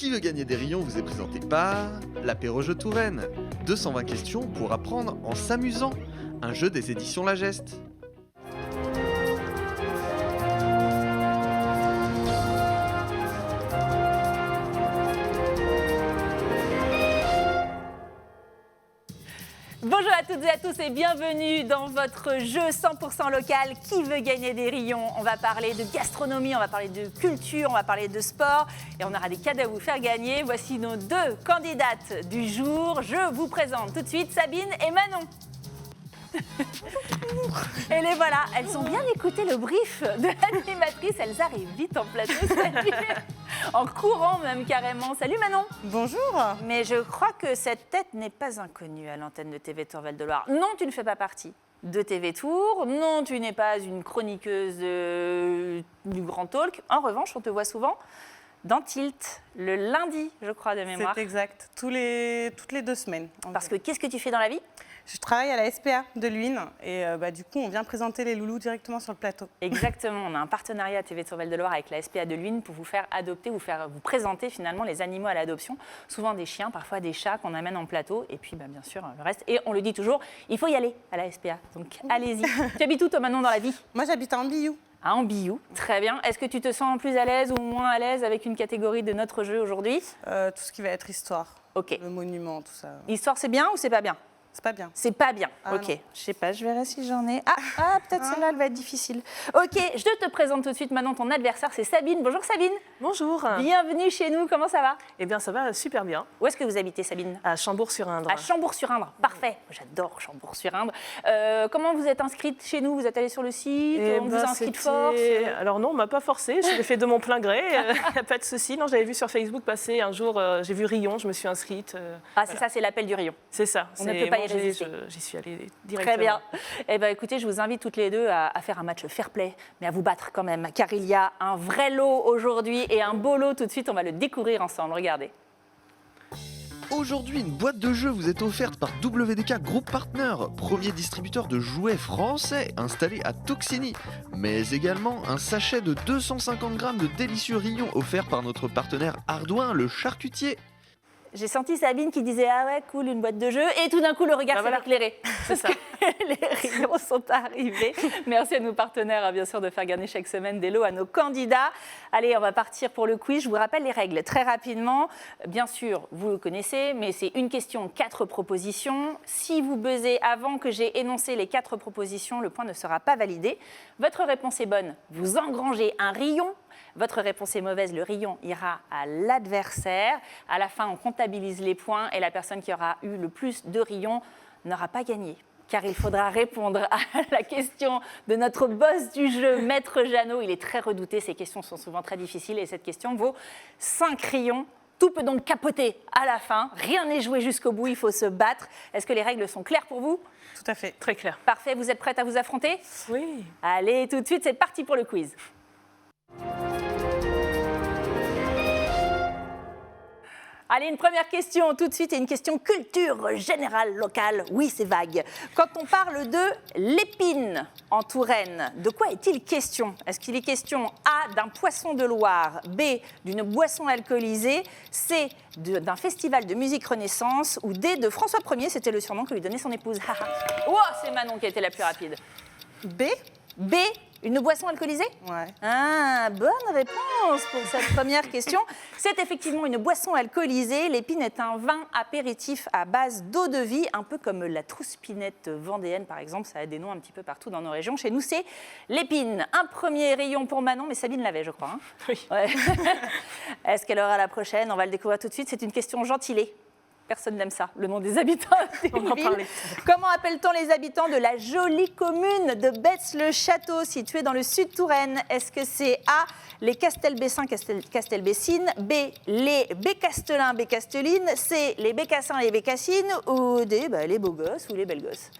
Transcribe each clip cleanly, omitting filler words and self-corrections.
Qui veut gagner des rayons vous est présenté par l'apéro jeu Touraine. 220 questions pour apprendre en s'amusant. Un jeu des éditions La Geste. Bonjour à toutes et à tous et bienvenue dans votre jeu 100% local Qui veut gagner des rayons. On va parler de gastronomie, on va parler de culture, on va parler de sport et on aura des cadeaux à vous faire gagner. Voici nos deux candidates du jour. Je vous présente tout de suite Sabine et Manon. Et les voilà, elles ont bien écouté le brief de l'animatrice, elles arrivent vite en plateau, salut. En courant même carrément. Salut Manon. Bonjour. Mais je crois que cette tête n'est pas inconnue à l'antenne de TV Tour Val-de-Loire. Non, tu ne fais pas partie de TV Tour, non, tu n'es pas une chroniqueuse du Grand Talk. En revanche, on te voit souvent dans Tilt, le lundi, je crois, de mémoire. C'est exact, toutes les 2 semaines. Parce que qu'est-ce que tu fais dans la vie ? Je travaille à la SPA de Luynes et du coup, on vient présenter les loulous directement sur le plateau. Exactement, on a un partenariat TV Tour Val-de-Loire avec la SPA de Luynes pour vous faire adopter, vous présenter finalement les animaux à l'adoption, souvent des chiens, parfois des chats qu'on amène en plateau et puis bien sûr le reste. Et on le dit toujours, il faut y aller à la SPA, donc allez-y. Tu habites où toi Manon dans la vie ? Moi, j'habite à Ambiou. À Ambiou, très bien. Est-ce que tu te sens plus à l'aise ou moins à l'aise avec une catégorie de notre jeu aujourd'hui ? Tout ce qui va être histoire, Ok. le monument, tout ça. Histoire, c'est bien ou c'est pas bien ? C'est pas bien. C'est pas bien. Ah, ok. non. Je sais pas, je verrai si j'en ai. Peut-être celle-là, elle va être difficile. Ok, je te présente tout de suite maintenant ton adversaire, c'est Sabine. Bonjour Sabine. Bonjour. Bienvenue chez nous, comment ça va ? Eh bien, ça va super bien. Où est-ce que vous habitez Sabine ? À Chambourg-sur-Indre. À Chambourg-sur-Indre, parfait. J'adore Chambourg-sur-Indre. Comment vous êtes inscrite chez nous ? Vous êtes allée sur le site ? On vous a inscrit de force ? Alors non, on ne m'a pas forcée, je l'ai fait de mon plein gré, il n'y a pas de souci. Non, j'avais vu sur Facebook passer un jour, j'ai vu Rion, je me suis inscrite. C'est ça, c'est l'appel du rayon. C'est ça. On ne peut pas y résister. J'y suis allée directement. Très bien. Eh bien, écoutez, je vous invite toutes les deux à faire un match fair play, mais à vous battre quand même, car il y a un vrai lot aujourd'hui et un beau lot tout de suite. On va le découvrir ensemble. Regardez. Aujourd'hui, une boîte de jeux vous est offerte par WDK Group Partner, premier distributeur de jouets français installé à Toxigny. Mais également un sachet de 250 grammes de délicieux rayons offert par notre partenaire Ardouin, le charcutier. J'ai senti Sabine qui disait « Ah ouais, cool, une boîte de jeux » et tout d'un coup, le regard s'est éclairé. C'est ça. Les rayons sont arrivés. Merci à nos partenaires, bien sûr, de faire gagner chaque semaine des lots à nos candidats. Allez, on va partir pour le quiz. Je vous rappelle les règles très rapidement. Bien sûr, vous le connaissez, mais c'est une question, 4 propositions. Si vous buzzez avant que j'ai énoncé les 4 propositions, le point ne sera pas validé. Votre réponse est bonne, vous engrangez un rayon. Votre réponse est mauvaise, le rayon ira à l'adversaire. À la fin, on comptabilise les points et la personne qui aura eu le plus de rayons n'aura pas gagné. Car il faudra répondre à la question de notre boss du jeu, Maître Jeannot. Il est très redouté, ces questions sont souvent très difficiles et cette question vaut 5 rayons. Tout peut donc capoter à la fin. Rien n'est joué jusqu'au bout, il faut se battre. Est-ce que les règles sont claires pour vous ? Tout à fait. Très clair. Parfait, vous êtes prête à vous affronter ? Oui. Allez, tout de suite, c'est parti pour le quiz. Allez, une première question tout de suite, et une question culture générale locale. Oui, c'est vague. Quand on parle de l'épine en Touraine, de quoi est-il question ? Est-ce qu'il est question A, d'un poisson de Loire, B, d'une boisson alcoolisée, C, d'un festival de musique Renaissance, ou D, de François Ier, c'était le surnom que lui donnait son épouse. Oh, c'est Manon qui a été la plus rapide. B. B, une boisson alcoolisée ? Ouais. Ah, bonne réponse pour cette première question. C'est effectivement une boisson alcoolisée. L'épine est un vin apéritif à base d'eau-de-vie, un peu comme la trouspinette vendéenne, par exemple. Ça a des noms un petit peu partout dans nos régions. Chez nous, c'est l'épine. Un premier rayon pour Manon, mais Sabine l'avait, je crois. Hein. Oui. Ouais. Est-ce qu'elle aura la prochaine ? On va le découvrir tout de suite. C'est une question gentilée. Personne n'aime ça, le nom des habitants d'une ville. Comment appelle-t-on les habitants de la jolie commune de Betz-le-Château, située dans le sud Touraine ? Est-ce que c'est A, les Castelbessins, Castelbessines, B, les Bécastelins, Bécastelines, C, les Bécassins, les Bécassines, ou D, les beaux gosses ou les belles gosses ?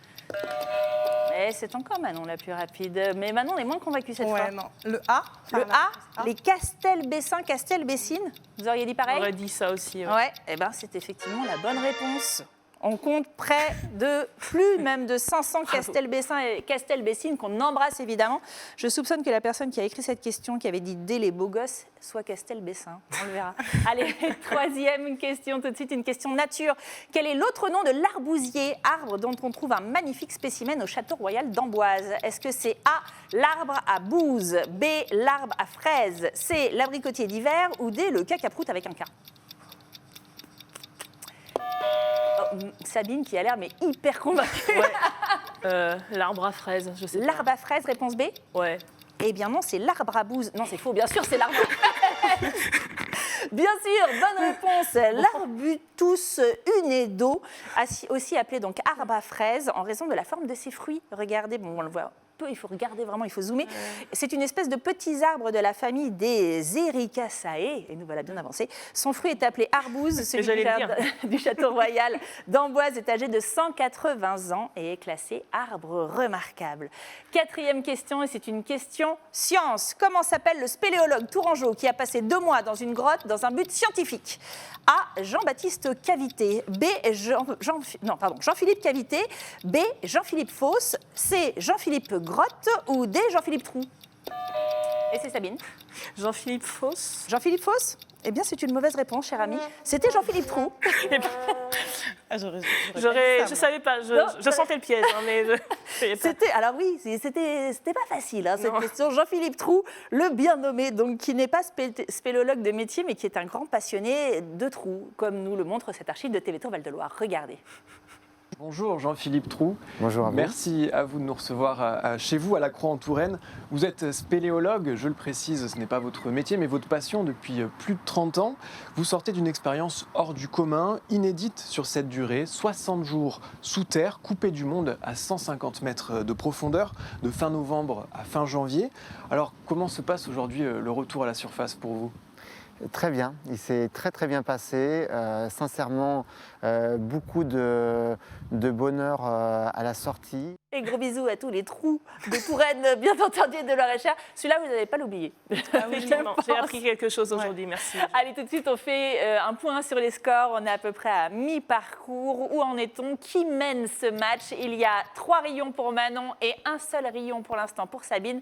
Et c'est encore Manon la plus rapide. Mais Manon est moins convaincue cette fois. Non. Le A. Le A, les Castelbessins, Castelbessines. Vous auriez dit pareil ? On aurait dit ça aussi. Ouais, et c'est effectivement la bonne réponse. On compte près de plus même de 500 Castelbessins et Castelbessines qu'on embrasse évidemment. Je soupçonne que la personne qui a écrit cette question, qui avait dit dès les beaux gosses, soit Castelbessin. On le verra. Allez, troisième question tout de suite, une question nature. Quel est l'autre nom de l'arbousier, arbre dont on trouve un magnifique spécimen au château royal d'Amboise? Est-ce que c'est A, l'arbre à bouse, B, l'arbre à fraises, C, l'abricotier d'hiver ou D, le cacaproute avec un K? Sabine qui a l'air mais hyper convaincue. Ouais. L'arbre à fraises, je sais pas. L'arbre à fraises, réponse B? Ouais. Eh bien non, c'est l'arbre à bouse. Non, c'est faux, bien sûr, c'est l'arbre à fraises. Bien sûr, bonne réponse. L'arbutus unedo, aussi appelé donc arbre à fraises, en raison de la forme de ses fruits. Regardez, bon, on le voit peu, il faut regarder vraiment, il faut zoomer. C'est une espèce de petits arbres de la famille des Ericaceae, et nous voilà bien avancés. Son fruit est appelé arbouze, celui du château royal d'Amboise est âgé de 180 ans et est classé arbre remarquable. Quatrième question, et c'est une question science. Comment s'appelle le spéléologue tourangeau qui a passé 2 mois dans une grotte dans un but scientifique? A. Jean-Baptiste Cavité. B. Jean-Philippe Cavité. B. Jean-Philippe Fosse. C. Jean-Philippe Grotte. Ou D. Jean-Philippe Trou. Et c'est Sabine. Jean-Philippe Fosse. Jean-Philippe Fosse? Eh bien, c'est une mauvaise réponse, cher ami. C'était Jean-Philippe Trou. Je savais pas, je sentais le piège. Hein, mais alors oui, c'était pas facile, hein, cette question. Jean-Philippe Trou, le bien nommé, donc, qui n'est pas spéléologue de métier, mais qui est un grand passionné de trous, comme nous le montre cette archive de TV Tour Val-de-Loire. Regardez. Bonjour Jean-Philippe Trou. Bonjour à vous. Merci à vous de nous recevoir chez vous à la Croix en Touraine. Vous êtes spéléologue, je le précise, ce n'est pas votre métier mais votre passion depuis plus de 30 ans. Vous sortez d'une expérience hors du commun, inédite sur cette durée, 60 jours sous terre, coupé du monde à 150 mètres de profondeur, de fin novembre à fin janvier. Alors comment se passe aujourd'hui le retour à la surface pour vous ? Très bien, il s'est très bien passé. Sincèrement, beaucoup de bonheur à la sortie. Et gros bisous à tous les trous de Touraine, bien entendu, de Loir-et-Cher. Celui-là, vous n'allez pas l'oublier. Ah oui, j'ai appris quelque chose aujourd'hui, merci. Allez, tout de suite, on fait un point sur les scores. On est à peu près à mi-parcours. Où en est-on? Qui mène ce match? Il y a 3 rayons pour Manon et un seul rayon pour l'instant pour Sabine.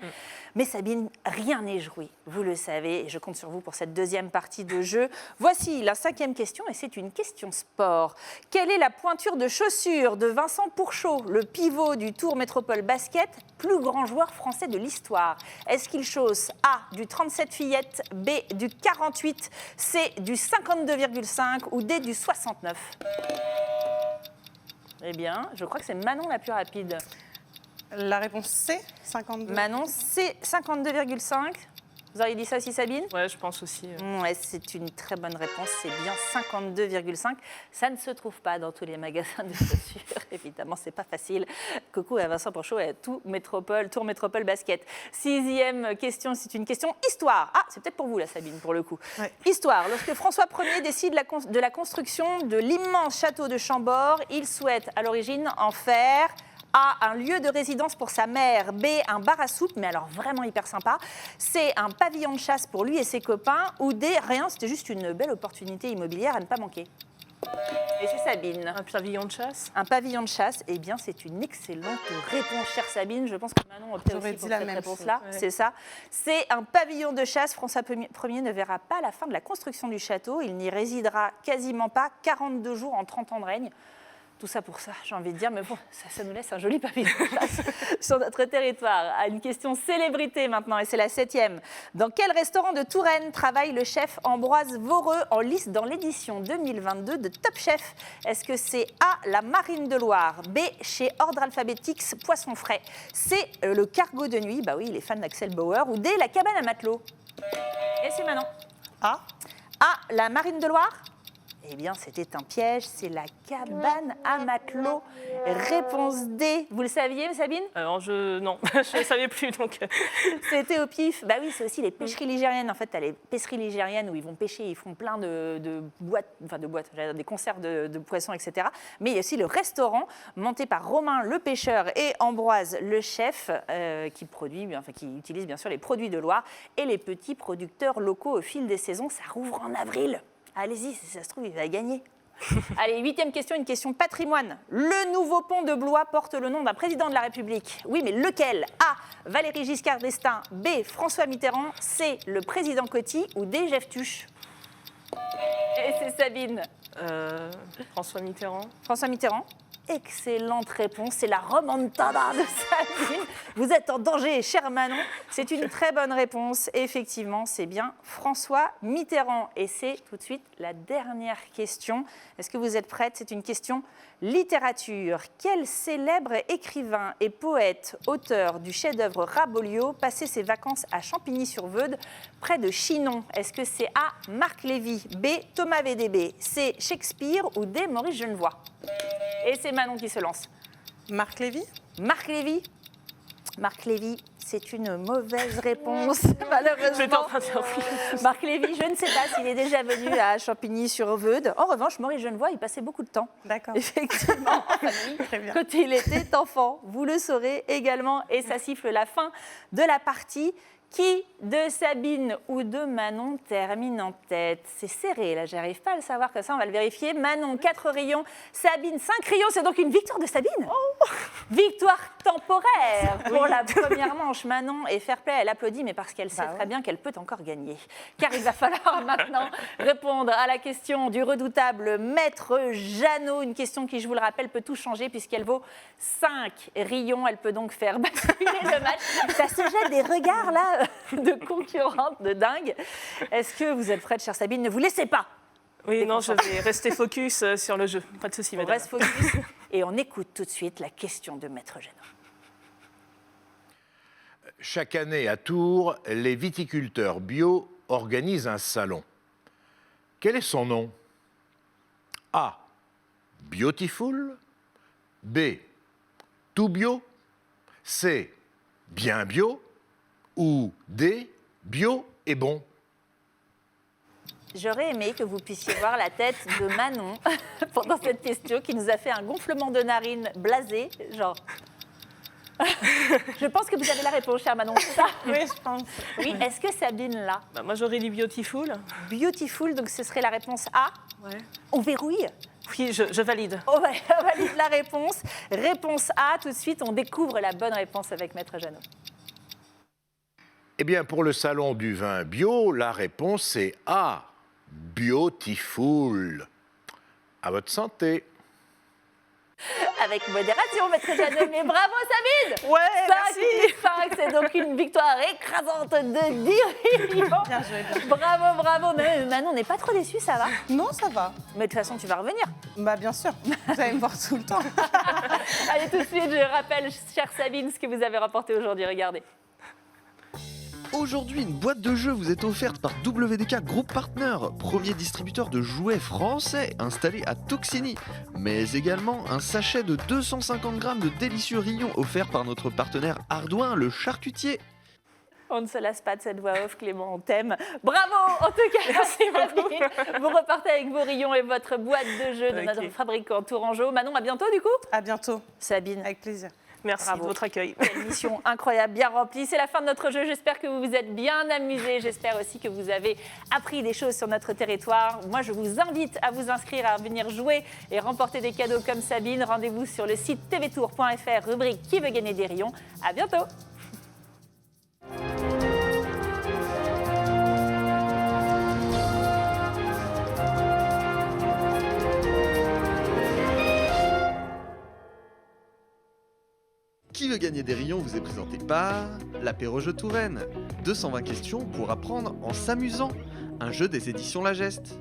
Mais Sabine, rien n'est joué, vous le savez. Et je compte sur vous pour cette deuxième partie de jeu. Voici la 5e question et c'est une question sport. Quelle est la pointure de chaussure de Vincent Pourchaud, le pivot du Tour Métropole Basket, plus grand joueur français de l'histoire? Est-ce qu'il chausse A, du 37 fillettes, B, du 48, C, du 52,5 ou D, du 69? Eh bien, je crois que c'est Manon la plus rapide. La réponse C, 52. Manon, C, 52,5. Vous auriez dit ça aussi, Sabine? Ouais, je pense aussi. Ouais, c'est une très bonne réponse, c'est bien 52,5. Ça ne se trouve pas dans tous les magasins de chaussures, évidemment, c'est pas facile. Coucou à Vincent Pourchaud et à Tour Métropole Basket. 6e question, c'est une question histoire. Ah, c'est peut-être pour vous, là, Sabine, pour le coup. Ouais. Histoire. Lorsque François Ier décide de la construction de l'immense château de Chambord, il souhaite à l'origine en faire A, un lieu de résidence pour sa mère. B, un bar à soupe, mais alors vraiment hyper sympa. C, un pavillon de chasse pour lui et ses copains. Ou D, rien, c'était juste une belle opportunité immobilière à ne pas manquer. Et c'est Sabine. Un pavillon de chasse? Un pavillon de chasse, eh bien c'est une excellente réponse, chère Sabine. Je pense que Manon optait aussi pour cette réponse-là. Ouais. C'est ça. C'est un pavillon de chasse. François Ier ne verra pas la fin de la construction du château. Il n'y résidera quasiment pas, 42 jours en 30 ans de règne. Tout ça pour ça, j'ai envie de dire, mais bon, ça nous laisse un joli pavillon de chasse sur notre territoire. À une question célébrité maintenant, et c'est la 7e. Dans quel restaurant de Touraine travaille le chef Ambroise Voreux en lice dans l'édition 2022 de Top Chef? Est-ce que c'est A, la Marine de Loire, B, chez Ordre Alphabetix, Poisson Frais, C, le Cargo de Nuit, bah oui, les fans d'Axel Bauer, ou D, la Cabane à Matelot? Et c'est Manon. A, la Marine de Loire? Eh bien, c'était un piège, c'est la cabane à matelot. Réponse D. Vous le saviez, Sabine? Alors, non, je ne savais plus. Donc. C'était au pif. Bah oui, c'est aussi les pêcheries ligériennes. En fait, tu as les pêcheries ligériennes où ils vont pêcher, ils font plein de boîtes, des conserves de poissons, etc. Mais il y a aussi le restaurant monté par Romain le pêcheur et Ambroise le chef qui utilise bien sûr les produits de Loire et les petits producteurs locaux au fil des saisons. Ça rouvre en avril. Allez-y, si ça se trouve, il va gagner. Allez, 8e question, une question patrimoine. Le nouveau pont de Blois porte le nom d'un président de la République. Oui, mais lequel? A. Valéry Giscard d'Estaing. B. François Mitterrand. C. Le président Coty. Ou D. Jeff Tuche. Et c'est Sabine. François Mitterrand. François Mitterrand. Excellente réponse, c'est la remontada de Sabine. Vous êtes en danger, cher Manon. C'est une très bonne réponse. Effectivement, c'est bien François Mitterrand. Et c'est tout de suite la dernière question. Est-ce que vous êtes prête? C'est une question littérature. Quel célèbre écrivain et poète, auteur du chef-d'œuvre Rabolio, passait ses vacances à Champigny-sur-Veude, près de Chinon? Est-ce que c'est A. Marc Lévy, B. Thomas VDB, C. Shakespeare ou D. Maurice Genevoix? Et c'est Manon qui se lance. Marc Lévy? Marc Lévy. Marc Lévy, c'est une mauvaise réponse, malheureusement. J'étais en train de faire Marc Lévy, je ne sais pas s'il est déjà venu à Champigny-sur-Veude. En revanche, Maurice Genevoix, il passait beaucoup de temps. D'accord. Effectivement, en famille, Très bien. quand il était enfant. Vous le saurez également. Et ça siffle la fin de la partie. Qui de Sabine ou de Manon termine en tête? C'est serré, là, j'arrive pas à le savoir comme ça, on va le vérifier. Manon, 4 rayons, Sabine, 5 rayons, c'est donc une victoire de Sabine. Victoire temporaire pour la première manche. Manon est fair play, elle applaudit, mais parce qu'elle sait très bien qu'elle peut encore gagner. Car il va falloir maintenant répondre à la question du redoutable Maître Jeannot, une question qui, je vous le rappelle, peut tout changer puisqu'elle vaut 5 rayons. Elle peut donc faire basculer le match. Ça se jette des regards, là, de concurrente de dingue. Est-ce que vous êtes prête, chère Sabine? Ne vous laissez pas. Oui, non, je vais rester focus sur le jeu. Pas de souci, On madame. reste focus et on écoute tout de suite la question de Maître Jeannot. Chaque année à Tours, les viticulteurs bio organisent un salon. Quel est son nom? A. Beautiful. B. Tout bio. C. Bien bio. Ou D. Bio et bon. J'aurais aimé que vous puissiez voir la tête de Manon pendant cette question qui nous a fait un gonflement de narines blasé, genre... Je pense que vous avez la réponse, chère Manon, c'est ça? Oui, je pense. Oui, est-ce que Sabine l'a? Bah, moi, j'aurais dit Beautiful. Beautiful, donc ce serait la réponse A. Ouais. On verrouille? Oui, je valide. On valide la réponse. Réponse A, tout de suite, on découvre la bonne réponse avec Maître Jeannot. Eh bien, pour le salon du vin bio, la réponse est A. Beautiful. À votre santé. Avec modération, Maître Jeannot, mais bravo Sabine! Ouais, 5, c'est donc une victoire écrasante de 10 rayons. Bien joué, bien joué. Bravo, bravo. Mais Manon n'est pas trop déçue, ça va? Non, ça va. Mais de toute façon, tu vas revenir. Bah bien sûr. Vous allez me voir tout le temps. Allez, tout de suite, je rappelle, chère Sabine, ce que vous avez rapporté aujourd'hui. Regardez. Aujourd'hui, une boîte de jeux vous est offerte par WDK Group Partner, premier distributeur de jouets français installé à Toxigny, mais également un sachet de 250 grammes de délicieux rillons offert par notre partenaire Ardouin, le charcutier. On ne se lasse pas de cette voix off, Clément, on t'aime. Bravo, en tout cas, merci Sabine. Vous repartez avec vos rayons et votre boîte de jeux de notre fabricant Tourangeau. Manon, à bientôt du coup. À bientôt. Sabine. Avec plaisir. Merci Bravo. de votre accueil. Quelle mission incroyable, bien remplie. C'est la fin de notre jeu. J'espère que vous vous êtes bien amusés. J'espère aussi que vous avez appris des choses sur notre territoire. Moi, je vous invite à vous inscrire, à venir jouer et remporter des cadeaux comme Sabine. Rendez-vous sur le site tvtour.fr, rubrique Qui veut gagner des rayons. À bientôt. Qui veut gagner des rayons vous est présenté par l'Apéro Jeu Touraine. 220 questions pour apprendre en s'amusant. Un jeu des éditions La Geste.